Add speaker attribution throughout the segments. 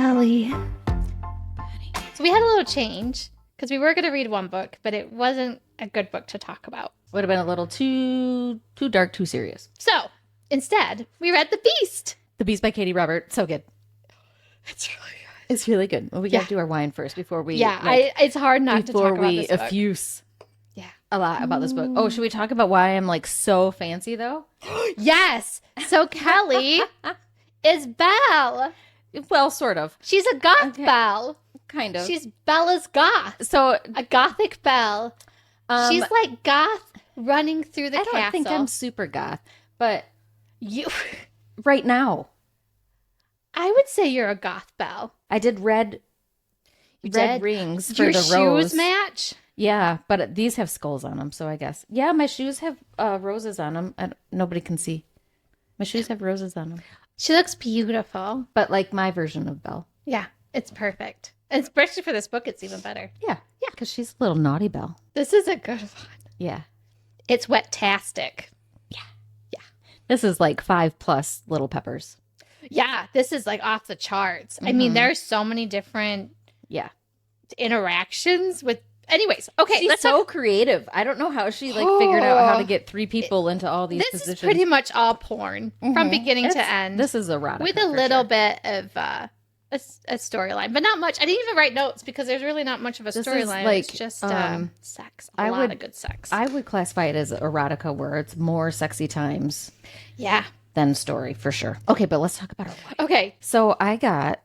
Speaker 1: Kelly. So we had a little change because we were going to read one book, but it wasn't a good book to talk about.
Speaker 2: Would have been a little too dark, too serious.
Speaker 1: So instead, we read The Beast.
Speaker 2: The Beast by Katee Robert. So good.
Speaker 1: It's really good.
Speaker 2: It's really good. Well, we got to do our wine first before we...
Speaker 1: it's hard not to talk about this book.
Speaker 2: Before we effuse
Speaker 1: a
Speaker 2: lot about this book. Oh, should we talk about why I'm like so fancy though?
Speaker 1: Yes. So Kelly is Belle.
Speaker 2: Well, sort of.
Speaker 1: She's a goth Belle.
Speaker 2: Kind of.
Speaker 1: She's Bella's goth.
Speaker 2: So
Speaker 1: a gothic Belle. She's like goth running through the castle.
Speaker 2: I don't think I'm super goth, but
Speaker 1: you
Speaker 2: right now.
Speaker 1: I would say you're a goth Belle.
Speaker 2: I did red rings for the rose.
Speaker 1: Your shoes match?
Speaker 2: Yeah, but these have skulls on them, so I guess. Yeah, my shoes have roses on them. Nobody can see. My shoes have roses on them.
Speaker 1: She looks beautiful.
Speaker 2: But like my version of Belle.
Speaker 1: Yeah, it's perfect. Especially for this book, it's even better.
Speaker 2: Yeah, because she's a little naughty Belle.
Speaker 1: This is a good one.
Speaker 2: Yeah.
Speaker 1: It's wet-tastic.
Speaker 2: Yeah. This is like 5+ Little Peppers.
Speaker 1: Yeah, this is like off the charts. I mean, there's so many different interactions with... Anyways, okay.
Speaker 2: She's so creative. I don't know how she figured out how to get 3 people into all these positions.
Speaker 1: This is pretty much all porn from beginning to end.
Speaker 2: This is erotica.
Speaker 1: With a little bit of a storyline, but not much. I didn't even write notes because there's really not much of a storyline.
Speaker 2: Like,
Speaker 1: it's just sex. A lot of good sex.
Speaker 2: I would classify it as erotica where it's more sexy times.
Speaker 1: Yeah.
Speaker 2: Than story, for sure. Okay, but let's talk about our wine.
Speaker 1: Okay.
Speaker 2: So I got,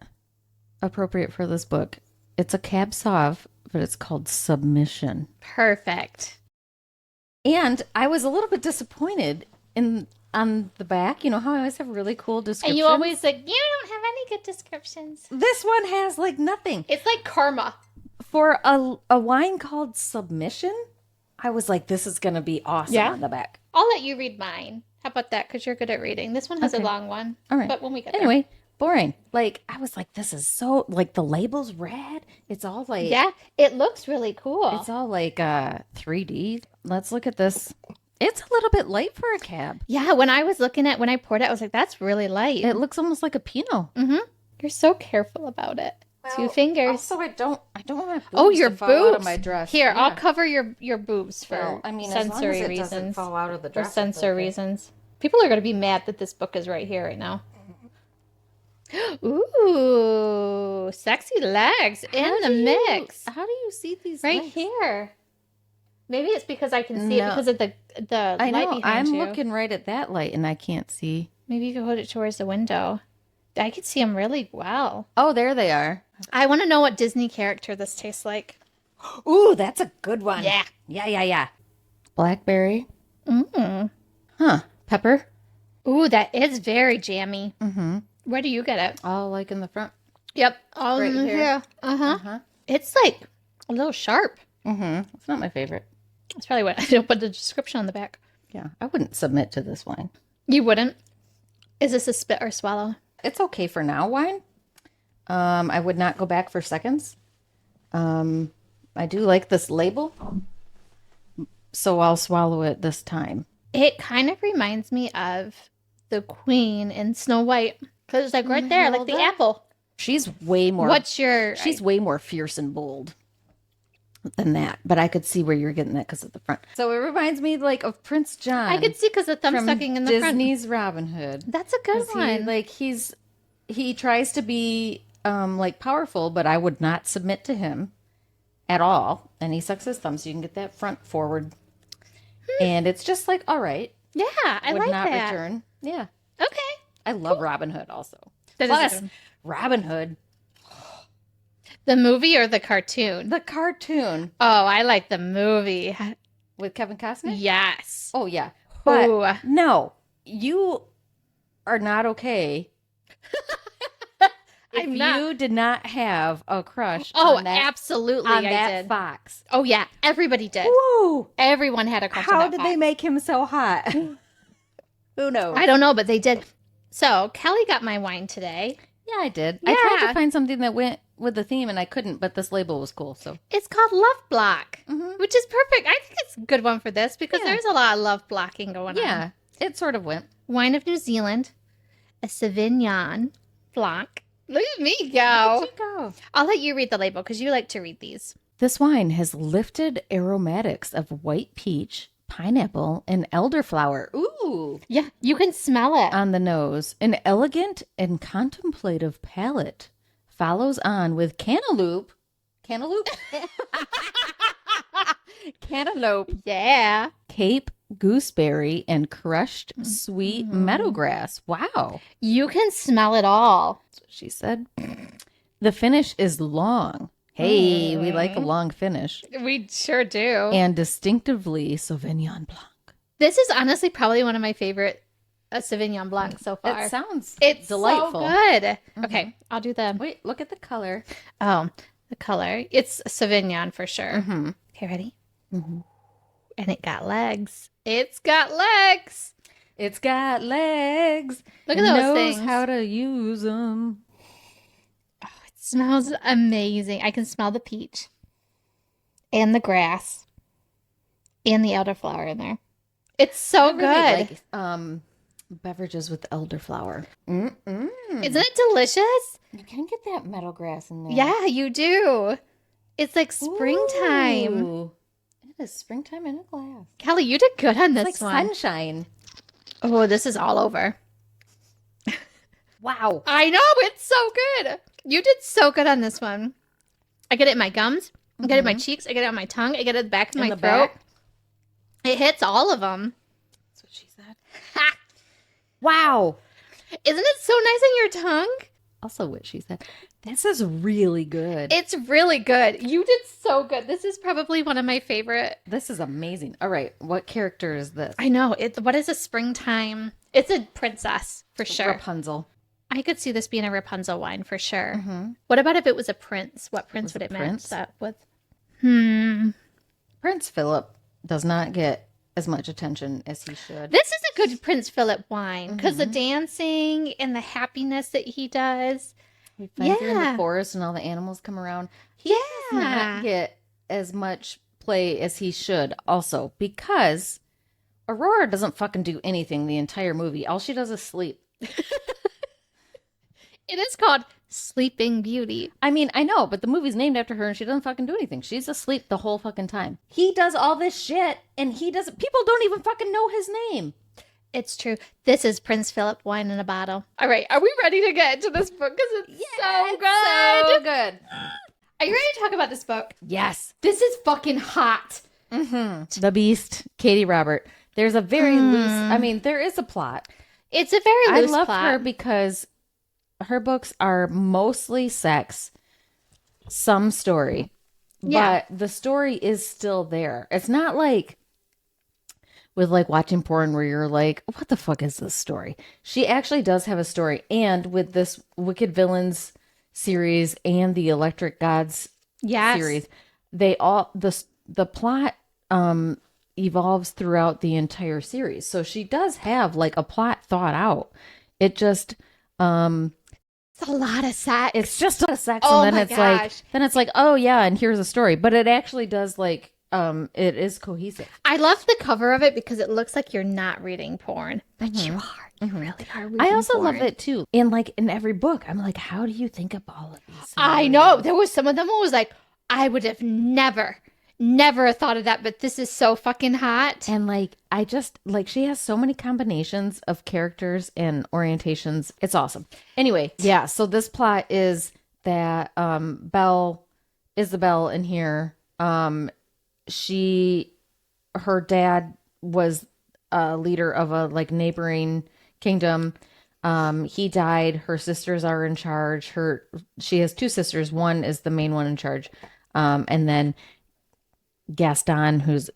Speaker 2: appropriate for this book, it's a Cab Sauv, but it's called Submission.
Speaker 1: Perfect.
Speaker 2: And I was a little bit disappointed on the back. You know how I always have really cool descriptions?
Speaker 1: And you always like, you don't have any good descriptions.
Speaker 2: This one has like nothing.
Speaker 1: It's like karma.
Speaker 2: For a wine called Submission, I was like, this is going to be awesome on the back.
Speaker 1: I'll let you read mine. How about that? Because you're good at reading. This one has a long one.
Speaker 2: All right.
Speaker 1: But when we get
Speaker 2: there. Boring. Like, I was like, this is so, like, the label's red. It's all like...
Speaker 1: Yeah, it looks really cool.
Speaker 2: It's all like 3D. Let's look at this. It's a little bit light for a cab.
Speaker 1: Yeah, when I was looking at, when I poured it, I was like, that's really light.
Speaker 2: It looks almost like a Pinot.
Speaker 1: Mm-hmm. You're so careful about it. Well, 2 fingers.
Speaker 2: Also, I don't want my boobs
Speaker 1: your
Speaker 2: to fall
Speaker 1: boobs.
Speaker 2: out of my dress.
Speaker 1: Here, I'll cover your boobs for sensory
Speaker 2: as
Speaker 1: reasons.
Speaker 2: Doesn't fall out of the dress.
Speaker 1: For sensory reasons. People are going to be mad that this book is right here right now. Ooh, sexy legs in the mix.
Speaker 2: How do you see these
Speaker 1: right
Speaker 2: legs?
Speaker 1: Here? Maybe it's because I can see it because of the
Speaker 2: I
Speaker 1: light
Speaker 2: know.
Speaker 1: behind you.
Speaker 2: I'm looking right at that light and I can't see.
Speaker 1: Maybe you could hold it towards the window. I could see them really well.
Speaker 2: Oh, there they are.
Speaker 1: I want to know what Disney character this tastes like.
Speaker 2: Ooh, that's a good one.
Speaker 1: Yeah.
Speaker 2: Yeah. Blackberry.
Speaker 1: Mm.
Speaker 2: Huh. Pepper.
Speaker 1: Ooh, that is very jammy.
Speaker 2: Mm-hmm.
Speaker 1: Where do you get it?
Speaker 2: Oh, like in the front.
Speaker 1: Yep. All
Speaker 2: right here.
Speaker 1: Uh-huh. It's like a little sharp.
Speaker 2: Mm-hmm. It's not my favorite.
Speaker 1: That's probably what I don't put the description on the back.
Speaker 2: Yeah, I wouldn't submit to this wine.
Speaker 1: You wouldn't? Is this a spit or swallow?
Speaker 2: It's okay for now wine. I would not go back for seconds. I do like this label, so I'll swallow it this time.
Speaker 1: It kind of reminds me of the Queen in Snow White. Because it's like right there, like the apple.
Speaker 2: She's way more... She's way more fierce and bold than that. But I could see where you're getting that because of the front. So it reminds me like of Prince John.
Speaker 1: I could see because the thumb sucking in the front.
Speaker 2: Disney's Robin Hood.
Speaker 1: That's a good one.
Speaker 2: He tries to be like powerful, but I would not submit to him at all. And he sucks his thumb so you can get that front forward. And it's just like, all right.
Speaker 1: Yeah, I like that.
Speaker 2: Would not return. Yeah.
Speaker 1: Okay.
Speaker 2: I love Robin Hood also.
Speaker 1: Plus,
Speaker 2: Robin Hood.
Speaker 1: The movie or the cartoon?
Speaker 2: The cartoon.
Speaker 1: Oh, I like the movie.
Speaker 2: With Kevin Costner?
Speaker 1: Yes.
Speaker 2: Oh, yeah. But no, you are not okay if you did not have a crush on that,
Speaker 1: absolutely,
Speaker 2: on
Speaker 1: I
Speaker 2: that
Speaker 1: did.
Speaker 2: fox.
Speaker 1: Oh, yeah. Everybody did.
Speaker 2: Woo!
Speaker 1: Everyone had a crush on that
Speaker 2: How did they make him so hot? Who knows?
Speaker 1: I don't know, but they did. So, Kelly got my wine today.
Speaker 2: Yeah, I did.
Speaker 1: Yeah.
Speaker 2: I tried to find something that went with the theme, and I couldn't, but this label was cool. So
Speaker 1: it's called Love Block, which is perfect. I think it's a good one for this because there's a lot of love blocking going on.
Speaker 2: Yeah, it sort of went.
Speaker 1: Wine of New Zealand, a Sauvignon Blanc, Look at me
Speaker 2: Look
Speaker 1: go.
Speaker 2: at you go.
Speaker 1: I'll let you read the label because you like to read these.
Speaker 2: This wine has lifted aromatics of white peach, pineapple, and elderflower. Ooh.
Speaker 1: Yeah, you can smell it.
Speaker 2: On the nose. An elegant and contemplative palate follows on with cantaloupe. Cantaloupe? Cantaloupe.
Speaker 1: Yeah.
Speaker 2: Cape gooseberry and crushed sweet meadowgrass. Wow.
Speaker 1: You can smell it all.
Speaker 2: That's what she said. The finish is long. Hey, we like a long finish.
Speaker 1: We sure do.
Speaker 2: And distinctively Sauvignon Blanc.
Speaker 1: This is honestly probably one of my favorite Sauvignon Blanc so far.
Speaker 2: It sounds
Speaker 1: It's
Speaker 2: delightful.
Speaker 1: so good. Okay, I'll do the...
Speaker 2: Wait, look at the color.
Speaker 1: Oh, the color. It's Sauvignon for sure.
Speaker 2: Mm-hmm.
Speaker 1: Okay, ready?
Speaker 2: Mm-hmm.
Speaker 1: And it got legs. It's got legs.
Speaker 2: It's got legs.
Speaker 1: Look at those
Speaker 2: knows
Speaker 1: things.
Speaker 2: how to use them.
Speaker 1: Oh, it smells amazing. I can smell the peach and the grass and the elderflower in there. It's so good.
Speaker 2: Like, beverages with elderflower. Mm-mm.
Speaker 1: Isn't it delicious?
Speaker 2: You can get that meadowgrass in there.
Speaker 1: Yeah, you do. It's like springtime.
Speaker 2: Ooh. It is springtime in a glass.
Speaker 1: Kelly, you did good on this
Speaker 2: It's like
Speaker 1: one.
Speaker 2: sunshine.
Speaker 1: Oh, this is all over.
Speaker 2: Wow.
Speaker 1: I know, it's so good. You did so good on this one. I get it in my gums. I get it in my cheeks. I get it on my tongue. I get it at the back of
Speaker 2: In
Speaker 1: my
Speaker 2: the
Speaker 1: throat.
Speaker 2: back?
Speaker 1: It hits all of them.
Speaker 2: That's what she said.
Speaker 1: Ha!
Speaker 2: Wow.
Speaker 1: Isn't it so nice on your tongue?
Speaker 2: Also what she said. This is really good.
Speaker 1: It's really good. You did so good. This is probably one of my favorite.
Speaker 2: This is amazing. All right. What character is this?
Speaker 1: I know. What is a springtime? It's a princess for sure.
Speaker 2: Rapunzel.
Speaker 1: I could see this being a Rapunzel wine for sure.
Speaker 2: Mm-hmm.
Speaker 1: What about if it was a prince? What prince would it match that with?
Speaker 2: Prince Philip does not get as much attention as he should.
Speaker 1: This is a good Prince Philip wine because the dancing and the happiness that he does.
Speaker 2: He finds her in
Speaker 1: Yeah.
Speaker 2: the forest and all the animals come around. He does not get as much play as he should also because Aurora doesn't fucking do anything the entire movie. All she does is sleep.
Speaker 1: It is called Sleeping Beauty.
Speaker 2: I mean, I know, but the movie's named after her and she doesn't fucking do anything. She's asleep the whole fucking time. He does all this shit and he doesn't, people don't even fucking know his name.
Speaker 1: It's true. This is Prince Philip wine in a bottle. All right, are we ready to get into this book? Because it's so good.
Speaker 2: So good.
Speaker 1: Are you ready to talk about this book?
Speaker 2: Yes.
Speaker 1: This is fucking hot.
Speaker 2: The Beast, Katie Robert. There's a very loose, I mean, there is a plot.
Speaker 1: It's a very
Speaker 2: I
Speaker 1: loose
Speaker 2: love
Speaker 1: plot.
Speaker 2: her because her books are mostly sex, some story,
Speaker 1: Yeah.
Speaker 2: but the story is still there. It's not like with like watching porn where you're like, what the fuck is this story? She actually does have a story. And with this Wicked Villains series and the Electric Gods series, they all the plot evolves throughout the entire series. So she does have like a plot thought out. It just
Speaker 1: It's a lot of sex.
Speaker 2: it's just a sex
Speaker 1: Oh
Speaker 2: and
Speaker 1: my
Speaker 2: then
Speaker 1: gosh.
Speaker 2: it's like, oh yeah, and here's a story. But it actually does like it is cohesive.
Speaker 1: I love the cover of it because it looks like you're not reading porn, but you are. You really are reading
Speaker 2: I also
Speaker 1: porn.
Speaker 2: love it too. And like in every book, I'm like, how do you think of all of these?
Speaker 1: I know. There was some of them who was like, I would have never thought of that, but this is so fucking hot.
Speaker 2: And like, I just like she has so many combinations of characters and orientations. It's awesome. Anyway, yeah. So this plot is that Isabelle in here, her dad was a leader of a like neighboring kingdom. He died. Her sisters are in charge. She has two sisters. One is the main one in charge. And then Gaston, who's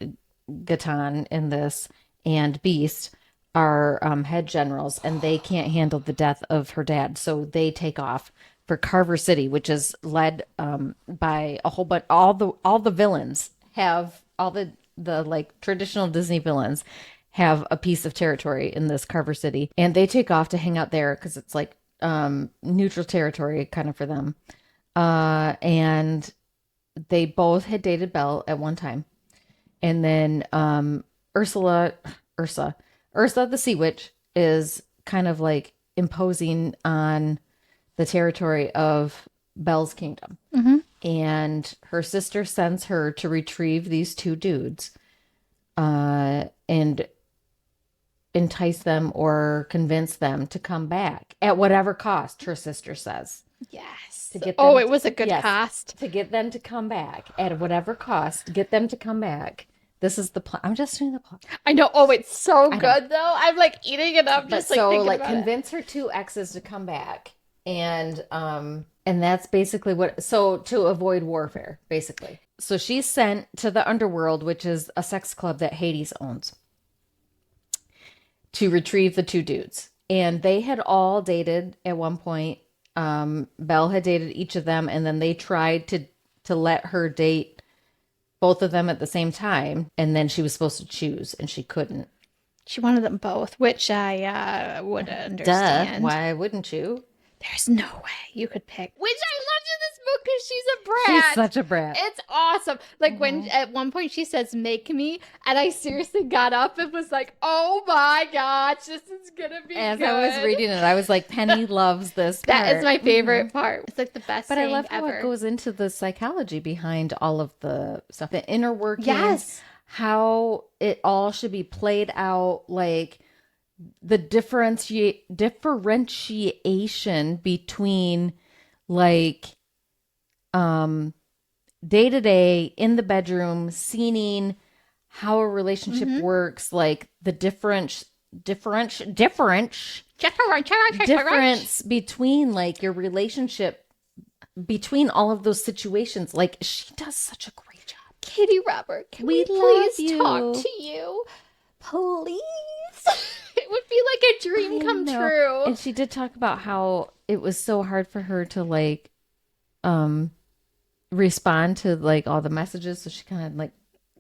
Speaker 2: Gaeton in this, and Beast are head generals, and they can't handle the death of her dad, so they take off for Carver City, which is led by a whole bunch. All the villains have all the like traditional Disney villains have a piece of territory in this Carver City, and they take off to hang out there because it's like neutral territory kind of for them, and they both had dated Belle at one time. And then Ursa the Sea Witch is kind of like imposing on the territory of Belle's kingdom.
Speaker 1: Mm-hmm.
Speaker 2: And her sister sends her to retrieve these two dudes and entice them or convince them to come back at whatever cost, her sister says.
Speaker 1: Yes.
Speaker 2: To get
Speaker 1: Oh,
Speaker 2: them
Speaker 1: it was a good
Speaker 2: yes,
Speaker 1: cost.
Speaker 2: to get them to come back at whatever cost, get them to come back. This is the plot. I'm just doing the plot.
Speaker 1: I know. Oh, it's so
Speaker 2: I know.
Speaker 1: good though. I'm like eating it up,
Speaker 2: But
Speaker 1: just like
Speaker 2: so
Speaker 1: thinking
Speaker 2: like
Speaker 1: about
Speaker 2: convince her two exes to come back, and that's basically what. So to avoid warfare, basically. So she's sent to the underworld, which is a sex club that Hades owns, to retrieve the two dudes. And they had all dated at one point. Belle had dated each of them, and then they tried to let her date both of them at the same time, and then she was supposed to choose, and she couldn't.
Speaker 1: it. She wanted them both, which I would
Speaker 2: Duh.
Speaker 1: understand.
Speaker 2: Why wouldn't you?
Speaker 1: There's no way you could pick. Which I loved in this book because she's a brat.
Speaker 2: She's such a brat.
Speaker 1: It's awesome. Like when at one point she says, "Make me," and I seriously got up and was like, "Oh my gosh, this is gonna be
Speaker 2: As
Speaker 1: good."
Speaker 2: I was reading it, I was like, Penny loves this part.
Speaker 1: That is my favorite part. It's like the best
Speaker 2: But I
Speaker 1: thing
Speaker 2: love how
Speaker 1: ever.
Speaker 2: it goes into the psychology behind all of the stuff, the inner workings,
Speaker 1: Yes.
Speaker 2: how it all should be played out, like the differentiation between like day to day in the bedroom, seeing how a relationship works, like the difference between like your relationship between all of those situations. Like she does such a great job.
Speaker 1: Katie Robert, can we
Speaker 2: We
Speaker 1: please
Speaker 2: love you.
Speaker 1: talk to you? Please. It would be like a dream
Speaker 2: I
Speaker 1: come
Speaker 2: know.
Speaker 1: true.
Speaker 2: And she did talk about how it was so hard for her to like respond to like all the messages, so she kind of like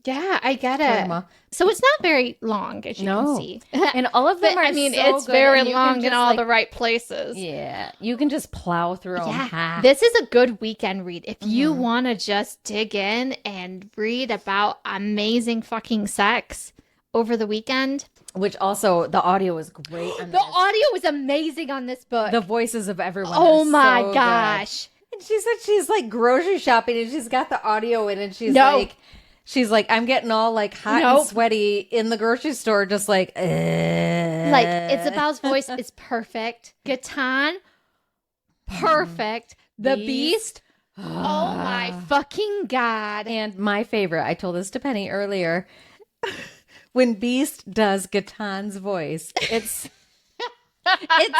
Speaker 1: Yeah, I get
Speaker 2: turned
Speaker 1: it.
Speaker 2: them off.
Speaker 1: So it's not very long, as you can
Speaker 2: No.
Speaker 1: see.
Speaker 2: And all of them
Speaker 1: But,
Speaker 2: are
Speaker 1: I mean,
Speaker 2: so
Speaker 1: it's
Speaker 2: good,
Speaker 1: very
Speaker 2: and you can
Speaker 1: long in
Speaker 2: just,
Speaker 1: all
Speaker 2: like,
Speaker 1: the right places.
Speaker 2: Yeah, you can just plow through them.
Speaker 1: Yeah, this is a good weekend read. If you want to just dig in and read about amazing fucking sex over the weekend.
Speaker 2: Which also, the audio is great on
Speaker 1: The
Speaker 2: this.
Speaker 1: audio is amazing on this book.
Speaker 2: The voices of everyone
Speaker 1: Oh
Speaker 2: are
Speaker 1: my
Speaker 2: so good.
Speaker 1: gosh.
Speaker 2: And she said she's like grocery shopping and she's got the audio in and
Speaker 1: No.
Speaker 2: she's like, I'm getting all like hot
Speaker 1: Nope.
Speaker 2: and sweaty in the grocery store, just like,
Speaker 1: Like, Isabelle's voice is perfect. Gaeton, perfect. The Beast. Oh my fucking God.
Speaker 2: And my favorite, I told this to Penny earlier, when Beast does Gaeton's voice, it's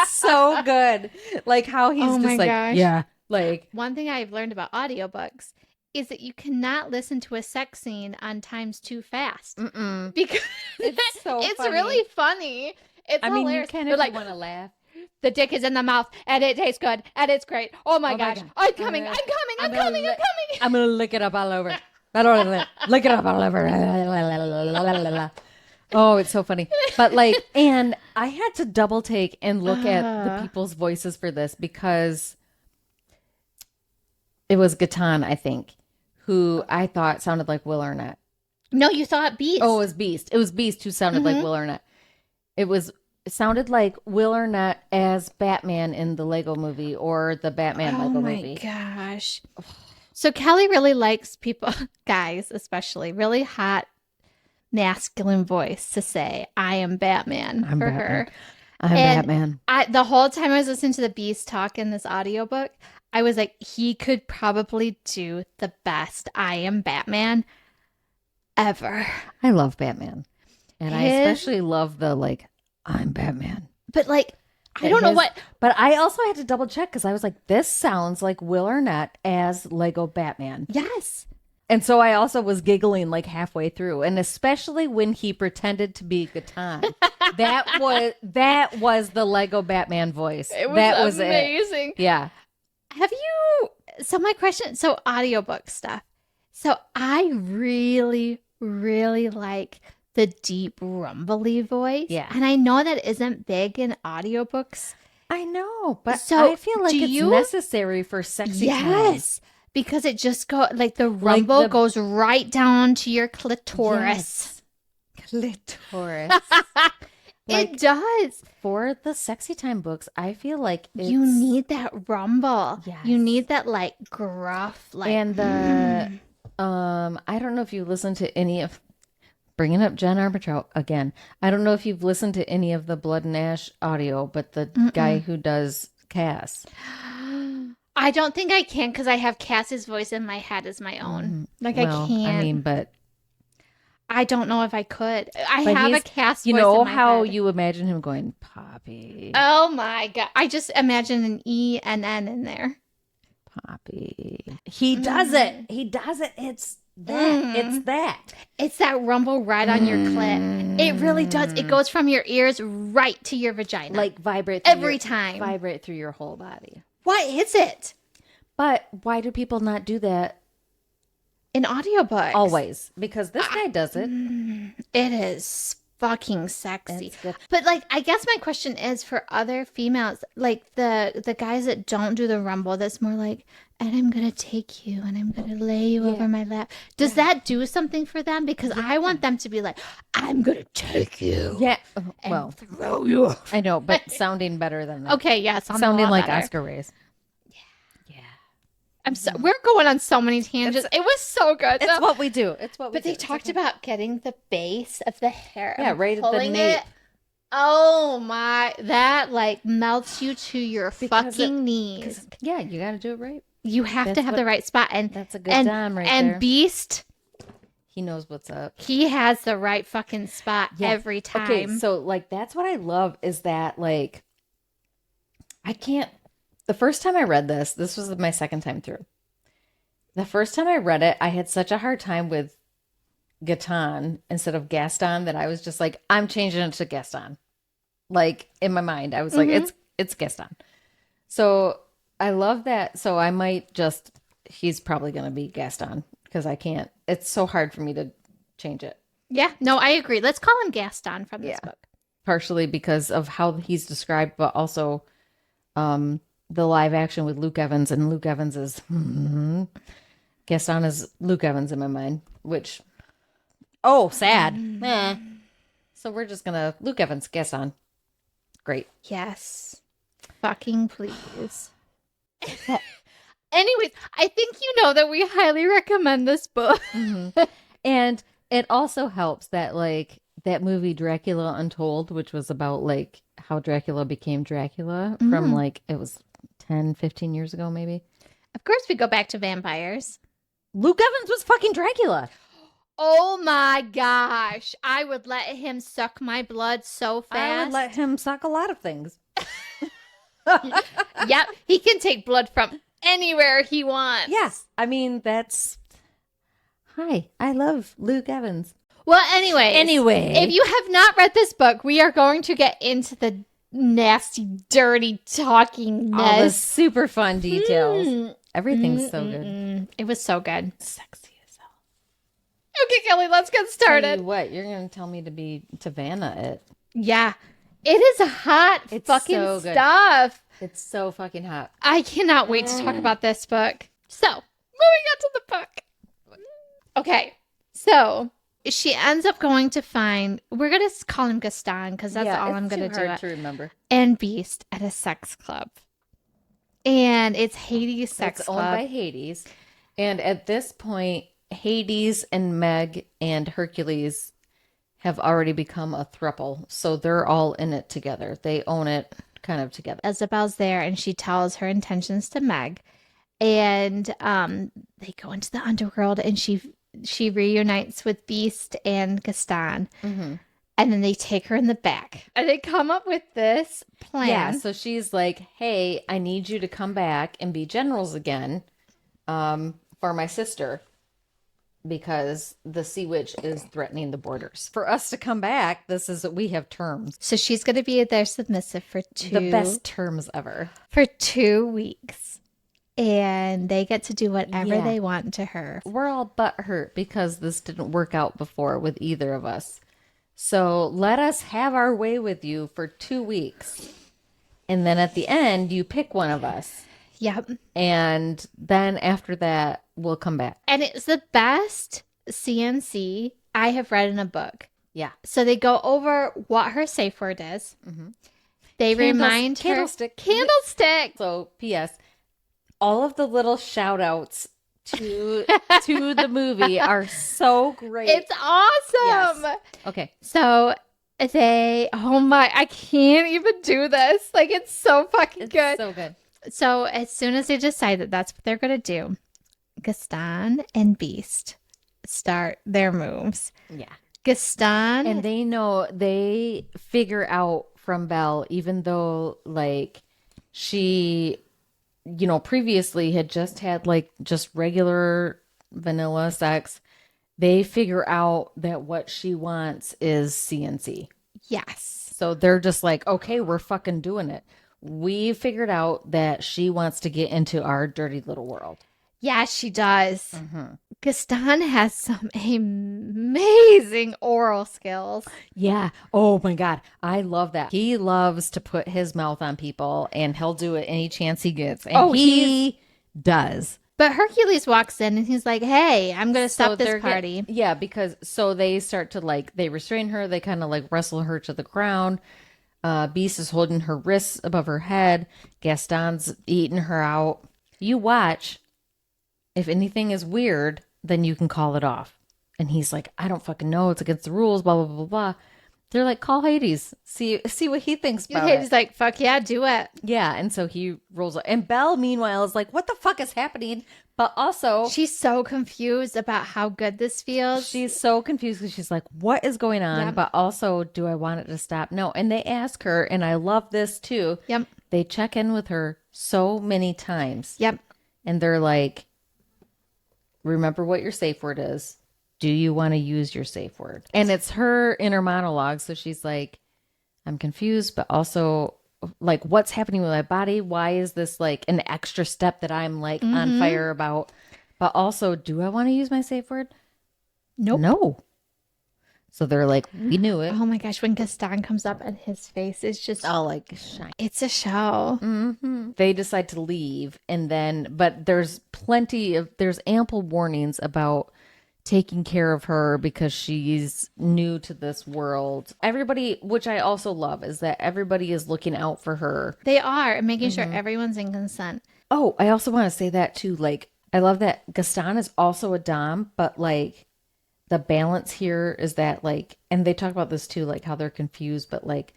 Speaker 2: so good. Like how he's
Speaker 1: Oh
Speaker 2: just
Speaker 1: my
Speaker 2: like,
Speaker 1: gosh.
Speaker 2: yeah, like
Speaker 1: One thing I've learned about audiobooks is that you cannot listen to a sex scene on times too fast. Because
Speaker 2: It's so
Speaker 1: it's
Speaker 2: funny.
Speaker 1: really funny. It's
Speaker 2: I mean,
Speaker 1: hilarious.
Speaker 2: you can
Speaker 1: They're
Speaker 2: if
Speaker 1: like,
Speaker 2: you want to laugh.
Speaker 1: the dick is in the mouth and it tastes good and it's great. Oh my gosh.
Speaker 2: God.
Speaker 1: I'm coming. I'm coming. I'm
Speaker 2: gonna
Speaker 1: coming. I'm
Speaker 2: li-
Speaker 1: coming.
Speaker 2: I'm gonna lick it up all over. Lick it up all over. Oh, it's so funny. But like, and I had to double take and look at the people's voices for this because it was Gaeton, I think, who I thought sounded like Will Arnett.
Speaker 1: No, you thought Beast.
Speaker 2: Oh, it was Beast. It was Beast who sounded like Will Arnett. It sounded like Will Arnett as Batman in the Lego movie or the Batman Lego movie.
Speaker 1: Oh my gosh. So Kelly really likes people, guys especially, really hot masculine voice to say, I am Batman
Speaker 2: I'm
Speaker 1: for
Speaker 2: Batman.
Speaker 1: her.
Speaker 2: I'm
Speaker 1: And
Speaker 2: Batman.
Speaker 1: the whole time I was listening to the Beast talk in this audiobook, I was like, he could probably do the best I am Batman ever.
Speaker 2: I love Batman. And I
Speaker 1: His-
Speaker 2: especially love the like, I'm Batman.
Speaker 1: But like, I don't know
Speaker 2: His-
Speaker 1: what.
Speaker 2: But I also had to double check because I was like, this sounds like Will Arnett as Lego Batman.
Speaker 1: Yes.
Speaker 2: And so I also was giggling like halfway through. And especially when he pretended to be Gaeton. that was the Lego Batman voice.
Speaker 1: It was
Speaker 2: that was
Speaker 1: amazing.
Speaker 2: it. Yeah.
Speaker 1: Have you? So my question. So audiobook stuff. So I really, really like the deep rumbly voice.
Speaker 2: Yeah.
Speaker 1: And I know that isn't big in audiobooks.
Speaker 2: I know, but
Speaker 1: So,
Speaker 2: I feel like
Speaker 1: do
Speaker 2: it's
Speaker 1: you-
Speaker 2: necessary for sexy time.
Speaker 1: Yes. Because it just like the rumble
Speaker 2: the-
Speaker 1: goes right down to your clitoris.
Speaker 2: Yes. Clitoris.
Speaker 1: It does.
Speaker 2: For the sexy time books, I feel like
Speaker 1: You need that rumble.
Speaker 2: Yes.
Speaker 1: You need that like gruff, like
Speaker 2: and the I don't know if you listen to any of bringing up Jen Armitage again. I don't know if you've listened to any of the Blood and Ash audio, but the guy who does Cass.
Speaker 1: I don't think I can because I have Cass's voice in my head as my own. Like I can't.
Speaker 2: I mean, but
Speaker 1: I don't know if I could. I
Speaker 2: but
Speaker 1: have a Cass voice
Speaker 2: you know
Speaker 1: in my
Speaker 2: how
Speaker 1: head.
Speaker 2: you imagine him going, Poppy,
Speaker 1: Oh my God. I just imagine an E and N in there.
Speaker 2: Poppy. He does it. He does it. It's that. It's that.
Speaker 1: It's that rumble right on your clit. It really does. It goes from your ears right to your vagina.
Speaker 2: Like vibrate
Speaker 1: every time.
Speaker 2: Vibrate through your whole body.
Speaker 1: What is it?
Speaker 2: But why do people not do that
Speaker 1: in audiobooks?
Speaker 2: Always. Because this guy does it.
Speaker 1: It is fucking sexy. But like, I guess my question is for other females, like the guys that don't do the rumble, that's more like, and I'm gonna take you and I'm gonna lay you over my lap. Does that do something for them? Because I want them to be like, I'm gonna take you.
Speaker 2: Yeah.
Speaker 1: And throw you off.
Speaker 2: I know, but sounding better than that.
Speaker 1: Okay, yeah,
Speaker 2: sounding like
Speaker 1: better.
Speaker 2: Oscar Reyes.
Speaker 1: We're going on so many tangents. It was so good.
Speaker 2: It's what we do.
Speaker 1: But they talked about getting the base of the hair.
Speaker 2: Yeah, right at the nape.
Speaker 1: Oh my, that like melts you to your fucking knees.
Speaker 2: Yeah, you got to do it right.
Speaker 1: You have to have the right spot. And
Speaker 2: that's a good dime right there.
Speaker 1: And Beast,
Speaker 2: he knows what's up.
Speaker 1: He has the right fucking spot every time.
Speaker 2: Okay, so like that's what I love is that like I can't. The first time I read this was my second time through. The first time I read it, I had such a hard time with Gaeton instead of Gaston that I was just like, I'm changing it to Gaston. Like in my mind, I was like, it's Gaston. So I love that. So I might he's probably going to be Gaston because I can't. It's so hard for me to change it.
Speaker 1: Yeah, no, I agree. Let's call him Gaston from this book.
Speaker 2: Partially because of how he's described, but also the live action with Luke Evans, and Luke Evans is Gaston is Luke Evans in my mind, which sad. So we're just gonna Luke Evans, Gaston. Great.
Speaker 1: Yes. Fucking please. Anyways, I think you know that we highly recommend this book.
Speaker 2: And it also helps that like that movie Dracula Untold, which was about like how Dracula became Dracula from like it was 10, 15 years ago, maybe.
Speaker 1: Of course, we go back to vampires.
Speaker 2: Luke Evans was fucking Dracula.
Speaker 1: Oh my gosh. I would let him suck my blood so fast.
Speaker 2: I would let him suck a lot of things.
Speaker 1: Yep. He can take blood from anywhere he wants.
Speaker 2: Yes. I mean, that's... Hi. I love Luke Evans.
Speaker 1: Well, anyway, if you have not read this book, we are going to get into the nasty, dirty talking
Speaker 2: all the super fun details. Everything's so good.
Speaker 1: It was so good.
Speaker 2: Sexy as hell.
Speaker 1: Okay, Kelly, let's get started.
Speaker 2: Tell you what, you're going to tell me to be Vanna it.
Speaker 1: Yeah. It is hot fucking so stuff.
Speaker 2: It's so fucking hot.
Speaker 1: I cannot wait to talk about this book. So, moving on to the book. Okay, so she ends up going to find, we're going to call him Gaston because that's all I'm going to do.
Speaker 2: It's hard to remember.
Speaker 1: And Beast at a sex club. And it's Hades' sex club.
Speaker 2: It's owned by Hades. And at this point, Hades and Meg and Hercules have already become a throuple. So they're all in it together. They own it kind of together.
Speaker 1: Isabelle's there and she tells her intentions to Meg. And they go into the underworld and she reunites with Beast and Gaston. And then they take her in the back. And they come up with this plan.
Speaker 2: Yeah, so she's like, hey, I need you to come back and be generals again for my sister. Because the Sea Witch is threatening the borders. For us to come back, we have terms.
Speaker 1: So she's going to be their submissive for
Speaker 2: the best terms ever.
Speaker 1: For 2 weeks. And they get to do whatever they want to her.
Speaker 2: We're all butthurt because this didn't work out before with either of us. So let us have our way with you for 2 weeks. And then at the end, you pick one of us.
Speaker 1: Yep.
Speaker 2: And then after that, we'll come back.
Speaker 1: And it's the best CNC I have read in a book.
Speaker 2: Yeah.
Speaker 1: So they go over what her safe word is.
Speaker 2: Mm-hmm.
Speaker 1: They remind her.
Speaker 2: Candlestick.
Speaker 1: Candlestick.
Speaker 2: So, P.S. All of the little shout outs to the movie are so great.
Speaker 1: It's awesome.
Speaker 2: Yes. Okay.
Speaker 1: So I can't even do this. Like, it's so fucking good.
Speaker 2: So good.
Speaker 1: So as soon as they decide that that's what they're going to do, Gaston and Beast start their moves.
Speaker 2: Yeah.
Speaker 1: Gaston.
Speaker 2: And they figure out from Belle, even though, like, she, previously had just had, like, just regular vanilla sex, they figure out that what she wants is CNC.
Speaker 1: Yes.
Speaker 2: So they're just like, okay, we're fucking doing it. We figured out that she wants to get into our dirty little world.
Speaker 1: Yeah, she does.
Speaker 2: Mm-hmm.
Speaker 1: Gaston has some amazing oral skills.
Speaker 2: Yeah. Oh my God. I love that. He loves to put his mouth on people and he'll do it any chance he gets. And he does.
Speaker 1: But Hercules walks in and he's like, hey, I'm going to stop this party.
Speaker 2: Because they start to they restrain her. They kind of wrestle her to the ground. Beast is holding her wrists above her head. Gaston's eating her out. You watch. If anything is weird, then you can call it off. And he's like, I don't fucking know. It's against the rules, blah, blah, blah, blah. They're like, call Hades. See what he thinks about it.
Speaker 1: Hades like, fuck yeah, do it.
Speaker 2: Yeah, and so he rolls up. And Belle, meanwhile, is like, what the fuck is happening? But also...
Speaker 1: she's so confused about how good this feels.
Speaker 2: She's so confused because she's like, what is going on? Yep. But also, do I want it to stop? No. And they ask her, and I love this too.
Speaker 1: Yep.
Speaker 2: They check in with her so many times.
Speaker 1: Yep.
Speaker 2: And they're like, remember what your safe word is. Do you want to use your safe word? And it's her inner monologue. So she's like, I'm confused, but also like, what's happening with my body? Why is this like an extra step that I'm like on fire about? But also, do I want to use my safe word?
Speaker 1: Nope.
Speaker 2: No. So they're like, we knew it.
Speaker 1: Oh my gosh, when Gaston comes up and his face is just
Speaker 2: all like shine.
Speaker 1: It's a show.
Speaker 2: Mm-hmm. They decide to leave, but there's ample warnings about taking care of her because she's new to this world. Everybody, which I also love, is that everybody is looking out for her.
Speaker 1: They are, and making sure everyone's in consent.
Speaker 2: Oh, I also want to say that too. Like, I love that Gaston is also a dom, but like the balance here is that like, and they talk about this too, like how they're confused, but like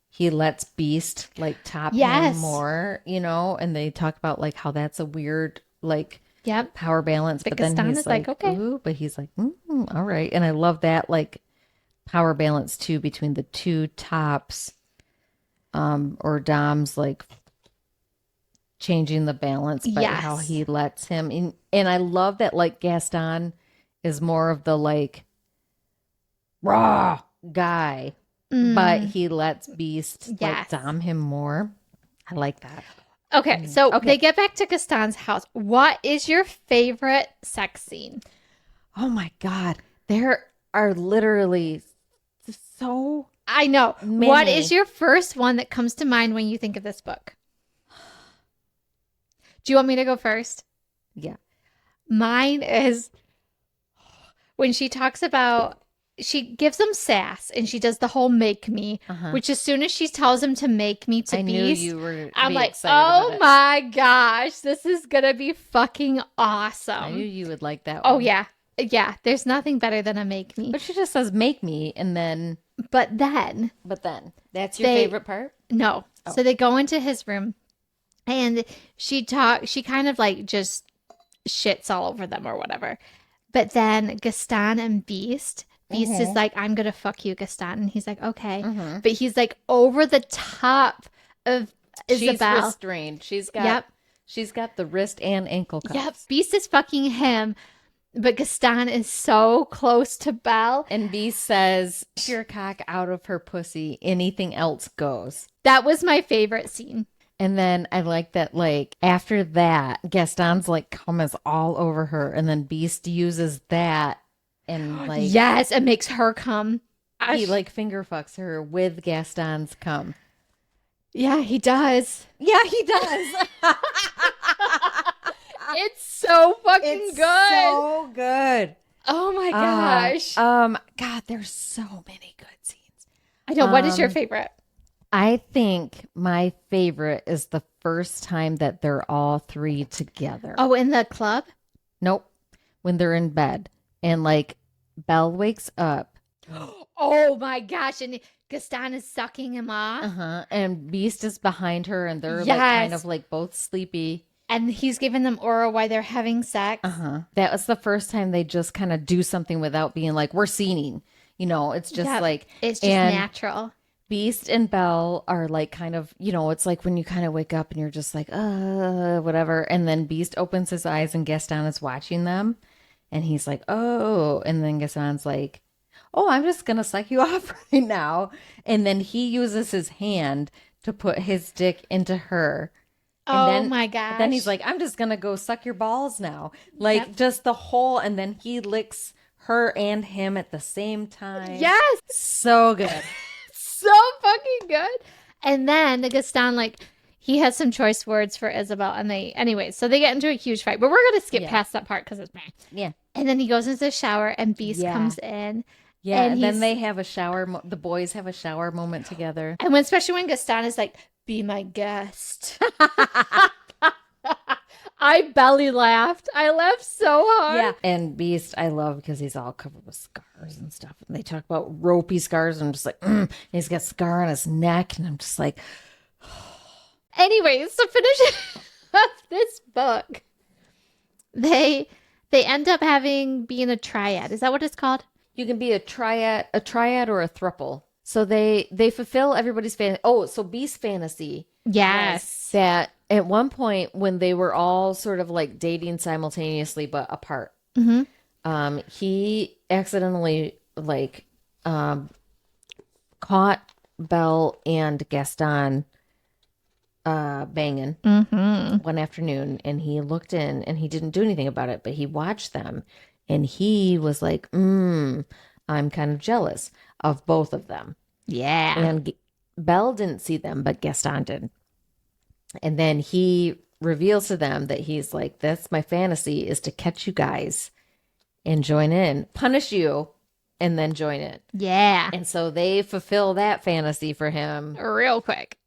Speaker 2: he lets Beast like top him more, and they talk about like how that's a weird like power balance. But then he's like, okay. Ooh, but he's like, all right. And I love that like power balance too between the two tops or doms, like changing the balance by how he lets him in. And I love that like Gaston is more of the like raw guy, but he lets Beast like dom him more. I like that.
Speaker 1: Okay, so they get back to Gaston's house. What is your favorite sex scene?
Speaker 2: Oh my God. There are literally so
Speaker 1: I know.
Speaker 2: many.
Speaker 1: What is your first one that comes to mind when you think of this book? Do you want me to go first?
Speaker 2: Yeah.
Speaker 1: Mine is when she talks about, she gives him sass and she does the whole make me, which as soon as she tells him to make me to Beast, I'm like, oh my gosh, this is going to be fucking awesome.
Speaker 2: I knew you would like that one.
Speaker 1: Oh yeah. Yeah. There's nothing better than a make me.
Speaker 2: But she just says make me and then.
Speaker 1: But then.
Speaker 2: That's your favorite part?
Speaker 1: No. Oh. So they go into his room and she kind of like just shits all over them or whatever. But then Gaston and Beast is like, I'm going to fuck you, Gaston. And he's like, okay. But he's like over the top of Isabelle.
Speaker 2: She's restrained. She's got the wrist and ankle cuffs.
Speaker 1: Yep. Beast is fucking him. But Gaston is so close to Belle.
Speaker 2: And Beast says, "Take your cock out of her pussy. Anything else goes."
Speaker 1: That was my favorite scene.
Speaker 2: And then I like that, like, after that, Gaston's, like, cum is all over her. And then Beast uses that and, like...
Speaker 1: yes, it makes her cum.
Speaker 2: He, like, finger fucks her with Gaston's cum.
Speaker 1: Yeah, he does.
Speaker 2: Yeah, he does.
Speaker 1: It's so fucking good.
Speaker 2: So good.
Speaker 1: Oh my gosh.
Speaker 2: God, there's so many good scenes.
Speaker 1: I know. What is your favorite?
Speaker 2: I think my favorite is the first time that they're all three together.
Speaker 1: Oh, in the club?
Speaker 2: Nope. When they're in bed and like Belle wakes up.
Speaker 1: Oh my gosh. And Gaston is sucking him off.
Speaker 2: Uh-huh. And Beast is behind her and they're like
Speaker 1: Yes.
Speaker 2: kind of like both sleepy.
Speaker 1: And he's giving them aura while they're having sex.
Speaker 2: Uh-huh. That was the first time they just kind of do something without being like, we're scening. You know, it's just
Speaker 1: Yep.
Speaker 2: like
Speaker 1: It's just natural.
Speaker 2: Beast and Belle are like kind of, you know, it's like when you kind of wake up and you're just like, whatever. And then Beast opens his eyes and Gaston is watching them. And he's like, oh. And then Gaston's like, oh, I'm just going to suck you off right now. And then he uses his hand to put his dick into her. And
Speaker 1: then, my gosh.
Speaker 2: Then he's like, I'm just going to go suck your balls now. Like just the whole, and then he licks her and him at the same time.
Speaker 1: Yes.
Speaker 2: So good.
Speaker 1: So fucking good. And then the Gaston, like, he has some choice words for Isabelle. And so they get into a huge fight. But we're going to skip past that part because it's bad.
Speaker 2: Yeah.
Speaker 1: And then he goes into the shower and Beast comes in.
Speaker 2: Yeah. And then they have a shower. The boys have a shower moment together.
Speaker 1: And especially when Gaston is like, be my guest. I belly laughed. I laughed so hard.
Speaker 2: Yeah. And Beast, I love because he's all covered with scars and stuff. And they talk about ropey scars. And I'm just like, he's got a scar on his neck. And I'm just like,
Speaker 1: anyways, to finish up this book, they end up being a triad. Is that what it's called?
Speaker 2: You can be a triad or a thruple. So they fulfill everybody's fantasy. Oh, so Beast's fantasy.
Speaker 1: Yes.
Speaker 2: That at one point when they were all sort of like dating simultaneously but apart, he accidentally like caught Belle and Gaston banging one afternoon, and he looked in and he didn't do anything about it, but he watched them and he was like, I'm kind of jealous of both of them.
Speaker 1: Yeah.
Speaker 2: And Belle didn't see them, but Gaston did. And then he reveals to them that he's like, that's my fantasy, is to catch you guys and join in, punish you, and then join in.
Speaker 1: Yeah.
Speaker 2: And so they fulfill that fantasy for him.
Speaker 1: Real quick.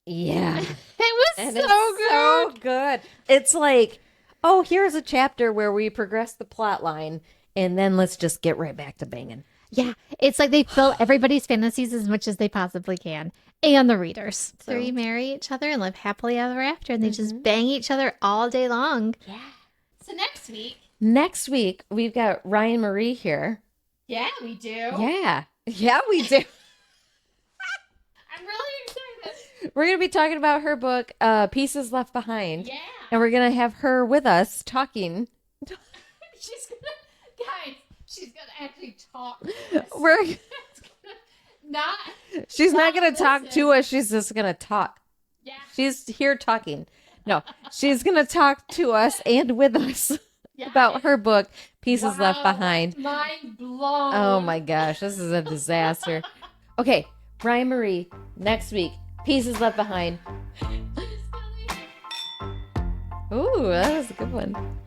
Speaker 2: Yeah.
Speaker 1: It was
Speaker 2: And
Speaker 1: so
Speaker 2: it's
Speaker 1: good.
Speaker 2: so good. It's like, oh, here's a chapter where we progress the plot line, and then let's just get right back to banging.
Speaker 1: Yeah. It's like they fill everybody's fantasies as much as they possibly can. And the readers. So they marry each other and live happily ever after. And they just bang each other all day long.
Speaker 2: Yeah.
Speaker 1: So next week.
Speaker 2: Next week, we've got Ryan Marie here.
Speaker 1: Yeah, we do.
Speaker 2: Yeah. Yeah, we do.
Speaker 1: I'm really excited.
Speaker 2: We're going to be talking about her book, Pieces Left Behind.
Speaker 1: Yeah.
Speaker 2: And we're going to have her with us talking.
Speaker 1: She's going to actually talk.
Speaker 2: She's not going to talk to us. She's just going to talk.
Speaker 1: Yeah.
Speaker 2: She's here talking. No, she's going to talk to us and with us about her book, Pieces Left Behind.
Speaker 1: Mind blown.
Speaker 2: Oh my gosh, this is a disaster. Okay, Ryan Marie, next week, Pieces Left Behind. Ooh, that was a good one.